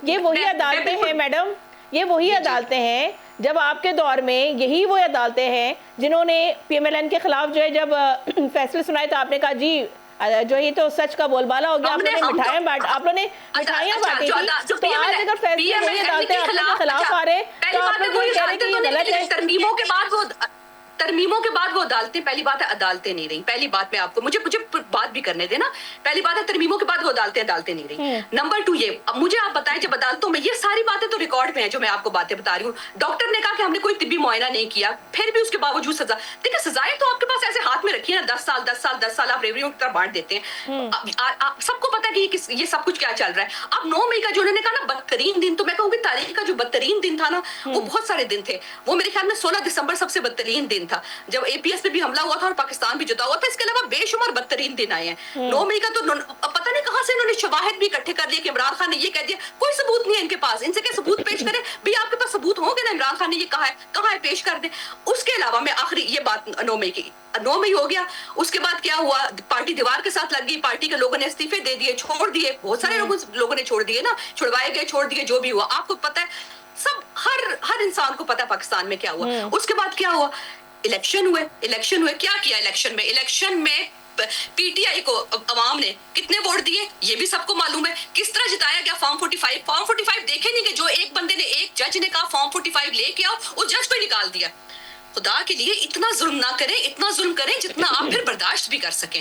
یہ وہی عدالتیں ہیں میڈم، یہ وہی عدالتیں ہیں جب آپ کے دور میں یہی وہ عدالتیں ہیں جنہوں نے پی ایم ایل این کے خلاف جو ہے جب فیصلے سنائے تو آپ نے کہا جی جو یہ تو سچ کا بول بالا ہو گیا، آپ لوگوں نے مٹھائیاں بانٹی تھی، تو آج اگر فیصلے وہی عدالتیں آپ کے خلاف آ رہے تو آپ لوگ یہ کہہ رہے کہ یہ غلط ہے۔ ترمیموں کے بعد وہ عدالتیں، پہلی بات ہے عدالتیں نہیں رہیں، پہلی بات میں آپ کو مجھے بات بھی کرنے دینا، پہلی بات ہے ترمیموں کے بعد وہ عدالتیں نہیں رہیں۔ نمبر 2 یہ، اب مجھے آپ بتائیں جب عدالتوں میں یہ ساری باتیں تو ریکارڈ میں ہیں جو میں آپ کو باتیں بتا رہی ہوں، ڈاکٹر نے کہا کہ ہم نے کوئی طبی معائنہ نہیں کیا، پھر بھی اس کے باوجود سزا، دیکھیں سزائیں تو آپ کے پاس ایسے ہاتھ میں رکھی ہیں نا، 10 سال آپ ریوریوں کی طرح بانٹ دیتے ہیں، سب کو پتا کہ یہ سب کچھ کیا چل رہا ہے۔ اب 9 مئی کا جو انہوں نے کہا نا بدترین دن، تو میں کہوں گی تاریخ کا جو بدترین دن تھا نا، وہ بہت سارے دن تھے، وہ میرے خیال میں 16 دسمبر سب سے بدترین دن تھا جب اے پی ایس پہ بھی حملہ ہوا تھا اور پاکستان بھی جدا ہوا تھا، اس کے علاوہ بے شمار بدترین دن آئے ہیں۔ 9 مئی کا تو پتہ نہیں کہاں سے انہوں نے شواہد بھی اکٹھے کر لیے کہ عمران خان نے یہ کہہ دیا، کوئی ثبوت نہیں ہے ان کے پاس، ان سے کیا ثبوت پیش کریں بھی، آپ کے پاس ثبوت ہوں گے نا عمران خان نے یہ کہا ہے، کہاں ہے پیش کر دیں۔ اس کے علاوہ میں آخری یہ بات 9 مئی کی، 9 مئی ہو گیا، اس کے بعد کیا ہوا، پارٹی دیوار کے ساتھ لگ گئی، پارٹی کے لوگوں نے استعفے دے دیے، چھوڑ دیے، بہت سارے لوگوں نے چھوڑ دیے نا، چھڑوائے گئے، چھوڑ دیے، جو بھی ہوا آپ کو پتہ ہے، سب ہر انسان کو پتہ ہے پاکستان میں کیا ہوا۔ اس کے بعد کیا ہوا، الیکشن ہوئے، کیا کیا الیکشن میں پی ٹی آئی کو عوام نے کتنے ووٹ دیے یہ بھی سب کو معلوم ہے، کس طرح جتایا گیا، فارم 45 دیکھے نہیں کہ جو ایک بندے نے، ایک جج نے کہا فارم 45 لے کے آؤ، وہ جج پہ نکال دیا۔ خدا کے لیے اتنا ظلم نہ کریں، اتنا ظلم کریں جتنا آپ پھر برداشت بھی کر سکیں۔